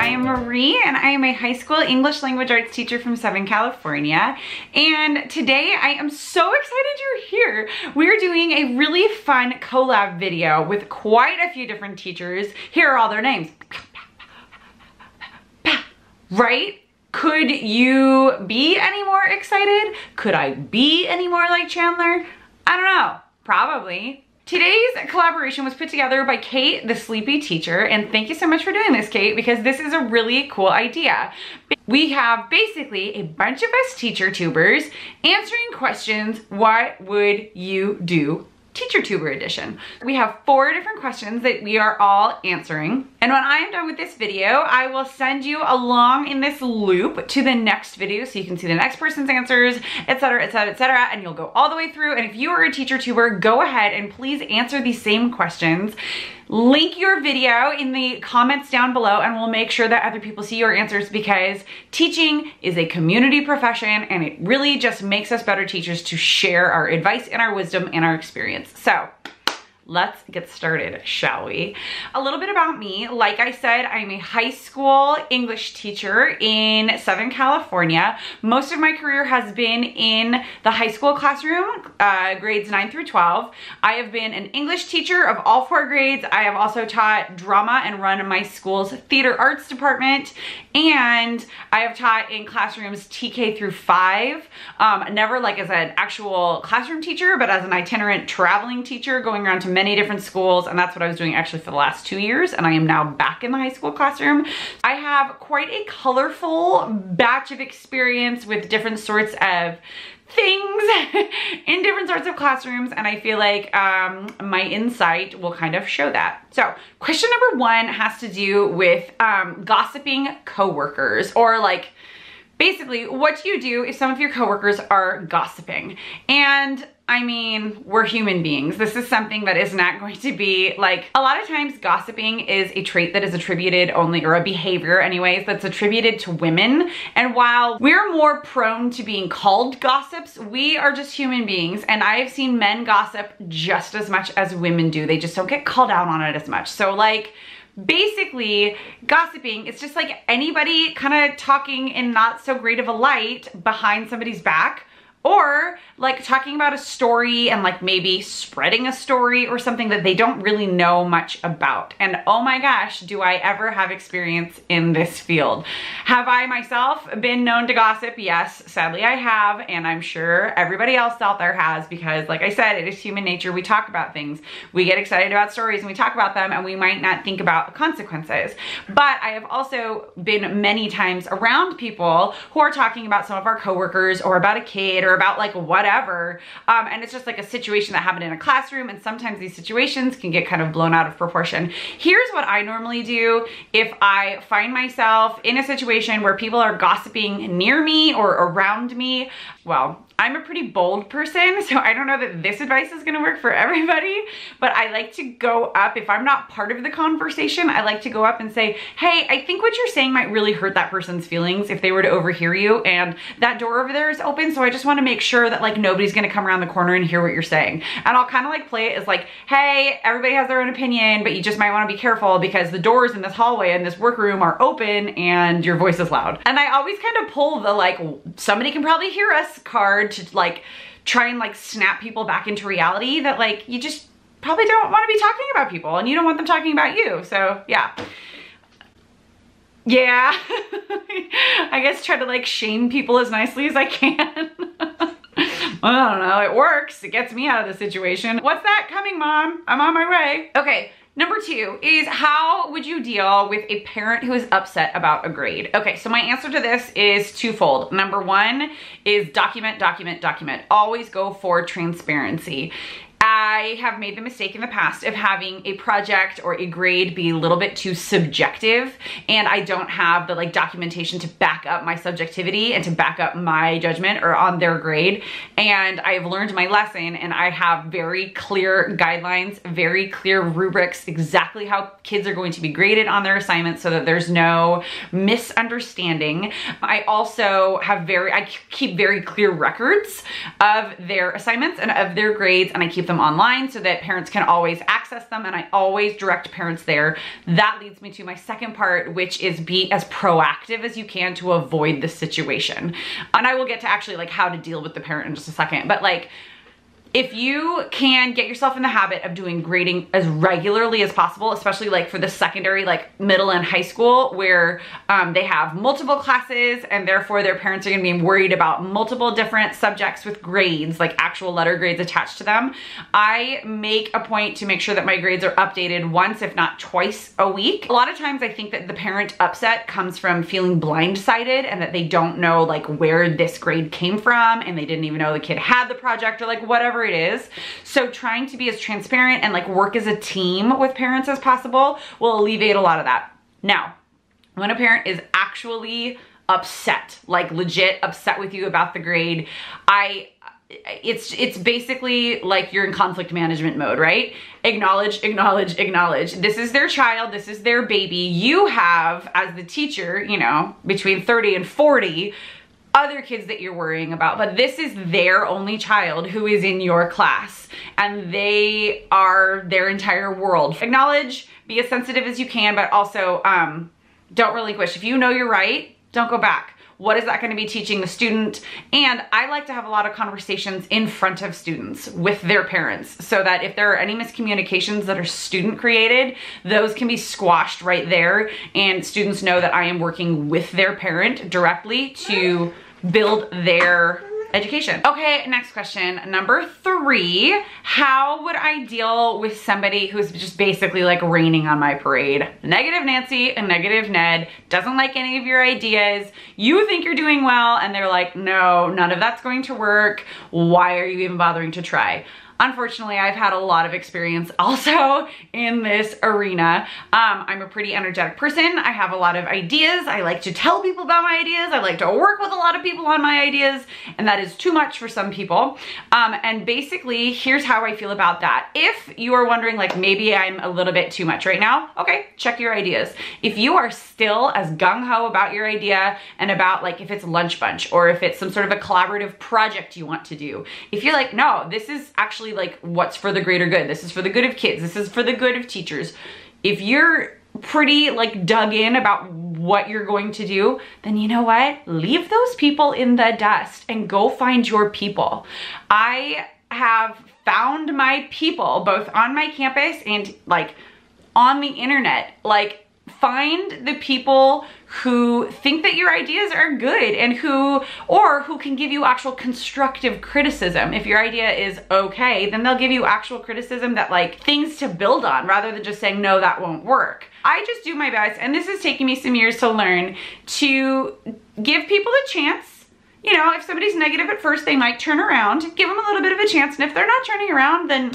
I am Marie and I am a high school English language arts teacher from Southern California. And today I am so excited you're here. We're doing a really fun collab video with quite a few different teachers. Here are all their names. Right? Could you be any more excited? Could I be any more like Chandler? I don't know, probably. Today's collaboration was put together by Kate, the sleepy teacher, and thank you so much for doing this, Kate, because this is a really cool idea. We have basically a bunch of us teacher tubers answering questions, what would you do? Teacher Tuber edition. We have 4 different questions that we are all answering. And when I am done with this video, I will send you along in this loop to the next video so you can see the next person's answers, etc., etc., etc., and you'll go all the way through. And if you are a teacher tuber, go ahead and please answer these same questions. Link your video in the comments down below and we'll make sure that other people see your answers, because teaching is a community profession and it really just makes us better teachers to share our advice and our wisdom and our experience. So let's get started, shall we? A little bit about me. Like I said, I'm a high school English teacher in Southern California. Most of my career has been in the high school classroom, grades 9 through 12. I have been an English teacher of all 4 grades. I have also taught drama and run my school's theater arts department. And I have taught in classrooms TK through 5. Never like as an actual classroom teacher, but as an itinerant traveling teacher going around to many different schools, and that's what I was doing actually for the last 2 years, and I am now back in the high school classroom. I have quite a colorful batch of experience with different sorts of things in different sorts of classrooms, and I feel like my insight will kind of show that. So question number 1 has to do with gossiping coworkers, or like basically what do you do if some of your coworkers are gossiping? And I mean, we're human beings. This is something that is not going to be like, a lot of times gossiping is a trait that is attributed only, or a behavior anyways, that's attributed to women. And while we're more prone to being called gossips, we are just human beings. And I have seen men gossip just as much as women do. They just don't get called out on it as much. So like, basically, gossiping, it's just like anybody kind of talking in not so great of a light behind somebody's back, or like talking about a story and like maybe spreading a story or something that they don't really know much about. And oh my gosh, do I ever have experience in this field. Have I myself been known to gossip? Yes, sadly I have, and I'm sure everybody else out there has, because like I said, it is human nature. We talk about things. We get excited about stories and we talk about them and we might not think about consequences. But I have also been many times around people who are talking about some of our coworkers or about a kid or about like whatever, and it's just like a situation that happened in a classroom, and sometimes these situations can get kind of blown out of proportion. Here's what I normally do if I find myself in a situation where people are gossiping near me or around me. Well, I'm a pretty bold person, so I don't know that this advice is gonna work for everybody, but I like to go up, if I'm not part of the conversation, I like to go up and say, hey, I think what you're saying might really hurt that person's feelings if they were to overhear you, and that door over there is open, so I just wanna make sure that like nobody's gonna come around the corner and hear what you're saying. And I'll kind of like play it as like, hey, everybody has their own opinion, but you just might wanna be careful because the doors in this hallway and this workroom are open and your voice is loud. And I always kind of pull the like, somebody can probably hear us card to like try and like snap people back into reality that like you just probably don't want to be talking about people and you don't want them talking about you. So yeah. I guess try to like shame people as nicely as I can. I don't know, it works. It gets me out of the situation. What's that coming, Mom? I'm on my way. Okay. Number 2 is, how would you deal with a parent who is upset about a grade? Okay, so my answer to this is twofold. Number 1 is document, document, document. Always go for transparency. I have made the mistake in the past of having a project or a grade be a little bit too subjective, and I don't have the like documentation to back up my subjectivity and to back up my judgment or on their grade. And I've learned my lesson, and I have very clear guidelines, very clear rubrics, exactly how kids are going to be graded on their assignments so that there's no misunderstanding. I also have I keep very clear records of their assignments and of their grades, and I keep them online so that parents can always access them, and I always direct parents there. That leads me to my second part, which is be as proactive as you can to avoid the situation. And I will get to actually like how to deal with the parent in just a second, but like, if you can get yourself in the habit of doing grading as regularly as possible, especially like for the secondary, like middle and high school, where they have multiple classes and therefore their parents are gonna be worried about multiple different subjects with grades, like actual letter grades attached to them, I make a point to make sure that my grades are updated once, if not twice a week. A lot of times I think that the parent upset comes from feeling blindsided and that they don't know like where this grade came from, and they didn't even know the kid had the project or like whatever it is. So trying to be as transparent and like work as a team with parents as possible will alleviate a lot of that. Now, when a parent is actually upset, like legit upset with you about the grade, it's basically like you're in conflict management mode, right? Acknowledge, acknowledge, acknowledge. This is their child, this is their baby. You have, as the teacher, you know, between 30 and 40 other kids that you're worrying about, but this is their only child who is in your class, and they are their entire world. Acknowledge, be as sensitive as you can, but also don't relinquish. If you know you're right, don't go back. What is that going to be teaching the student? And I like to have a lot of conversations in front of students with their parents, so that if there are any miscommunications that are student created, those can be squashed right there, and students know that I am working with their parent directly to build their education. Okay, next question. Number 3, how would I deal with somebody who's just basically like raining on my parade? Negative Nancy and negative Ned, doesn't like any of your ideas. You think you're doing well, and they're like, no, none of that's going to work. Why are you even bothering to try? Unfortunately, I've had a lot of experience also in this arena. I'm a pretty energetic person. I have a lot of ideas. I like to tell people about my ideas. I like to work with a lot of people on my ideas, and that is too much for some people. And basically, here's how I feel about that. If you are wondering, like, maybe I'm a little bit too much right now, okay, check your ideas. If you are still as gung-ho about your idea and about, like, if it's lunch bunch or if it's some sort of a collaborative project you want to do, if you're like, no, this is actually like what's for the greater good, this is for the good of kids, this is for the good of teachers, if you're pretty like dug in about what you're going to do, then you know what? Leave those people in the dust and go find your people. I have found my people both on my campus and like on the internet. Like, find the people who think that your ideas are good and who can give you actual constructive criticism. If your idea is okay, then they'll give you actual criticism that like things to build on, rather than just saying, no, that won't work. I just do my best, and this is taking me some years to learn, to give people a chance. You know, if somebody's negative at first, they might turn around. Give them a little bit of a chance, and if they're not turning around, then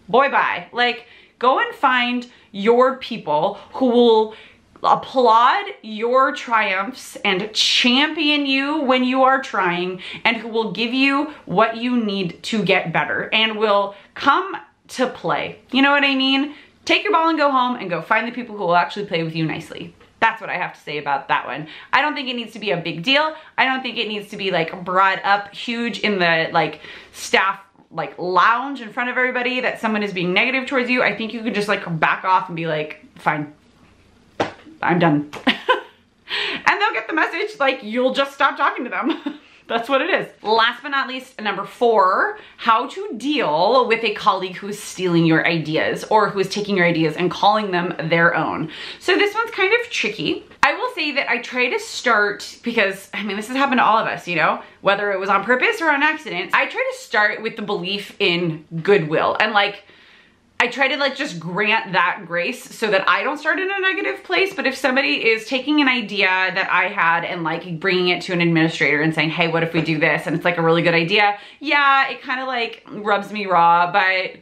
boy bye. Like, go and find your people who will applaud your triumphs and champion you when you are trying, and who will give you what you need to get better and will come to play. You know what I mean? Take your ball and go home, and go find the people who will actually play with you nicely. That's what I have to say about that one. I don't think it needs to be a big deal. I don't think it needs to be like brought up huge in the like staff like lounge in front of everybody that someone is being negative towards you. I think you could just like back off and be like, fine, I'm done. And they'll get the message, like you'll just stop talking to them. That's what it is. Last but not least, number 4, how to deal with a colleague who is stealing your ideas, or who is taking your ideas and calling them their own. So this one's kind of tricky. I will say that I try to start, because I mean, this has happened to all of us, you know, whether it was on purpose or on accident. I try to start with the belief in goodwill, and like, I try to like just grant that grace so that I don't start in a negative place. But if somebody is taking an idea that I had and like bringing it to an administrator and saying, hey, what if we do this? And it's like a really good idea. Yeah, it kind of like rubs me raw, but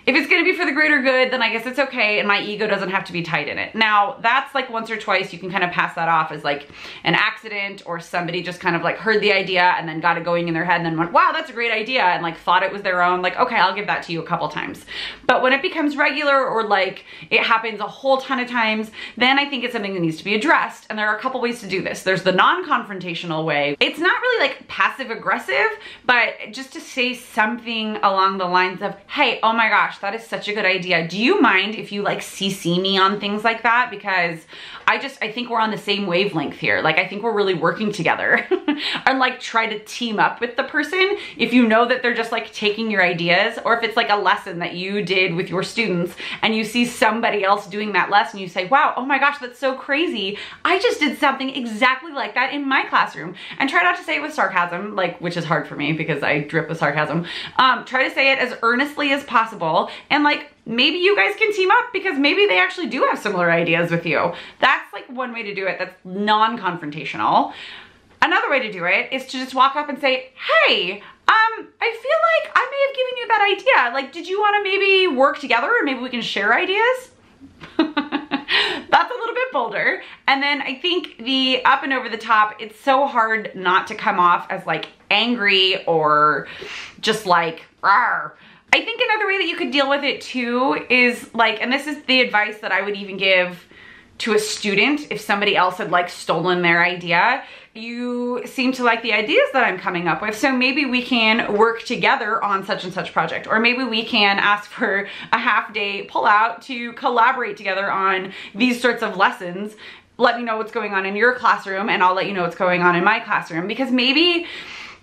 if it's gonna be for the greater good, then I guess it's okay, and my ego doesn't have to be tied in it. Now, that's like once or twice you can kind of pass that off as like an accident, or somebody just kind of like heard the idea and then got it going in their head and then went, wow, that's a great idea, and like thought it was their own. Like, okay, I'll give that to you a couple times. But when it becomes regular, or like it happens a whole ton of times, then I think it's something that needs to be addressed. And there are a couple ways to do this. There's the non-confrontational way. It's not really like passive aggressive, but just to say something along the lines of, hey, oh my gosh, that is such a good idea. Do you mind if you like CC me on things like that? Because I think we're on the same wavelength here. Like, I think we're really working together. And like try to team up with the person if you know that they're just like taking your ideas, or if it's like a lesson that you did with your students and you see somebody else doing that lesson, you say, wow, oh my gosh, that's so crazy. I just did something exactly like that in my classroom. And try not to say it with sarcasm, like, which is hard for me because I drip with sarcasm. Try to say it as earnestly as possible, and like, maybe you guys can team up because maybe they actually do have similar ideas with you. That's like one way to do it that's non-confrontational. Another way to do it is to just walk up and say, hey, I feel like I may have given you that idea. Like, did you want to maybe work together, or maybe we can share ideas? That's a little bit bolder. And then I think the up and over the top, it's so hard not to come off as like angry or just like, rawr. I think another way that you could deal with it too is like, and this is the advice that I would even give to a student if somebody else had like stolen their idea. You seem to like the ideas that I'm coming up with, so maybe we can work together on such and such project, or maybe we can ask for a half-day pullout to collaborate together on these sorts of lessons. Let me know what's going on in your classroom and I'll let you know what's going on in my classroom, because maybe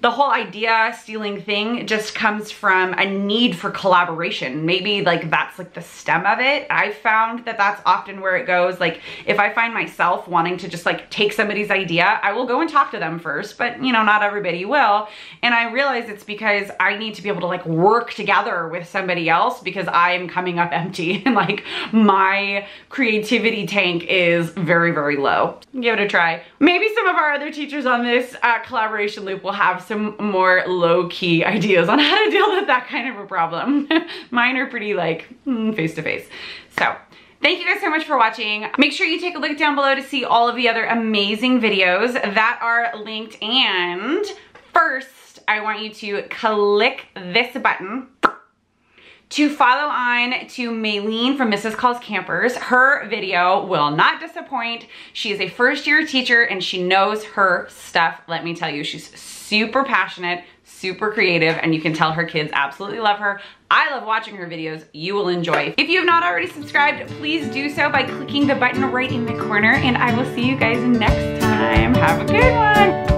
the whole idea stealing thing just comes from a need for collaboration. Maybe like that's like the stem of it. I've found that that's often where it goes. Like, if I find myself wanting to just like take somebody's idea, I will go and talk to them first, but you know, not everybody will. And I realize it's because I need to be able to like work together with somebody else because I'm coming up empty and like my creativity tank is very, very low. Give it a try. Maybe some of our other teachers on this collaboration loop will have some more low-key ideas on how to deal with that kind of a problem. Mine are pretty like face-to-face. So thank you guys so much for watching. Make sure you take a look down below to see all of the other amazing videos that are linked. And first, I want you to click this button to follow on to Mayleen from Mrs. Calls Campers. Her video will not disappoint. She is a first-year teacher and she knows her stuff. Let me tell you, she's super passionate, super creative, and you can tell her kids absolutely love her. I love watching her videos. You will enjoy. If you have not already subscribed, please do so by clicking the button right in the corner, and I will see you guys next time. Have a good one.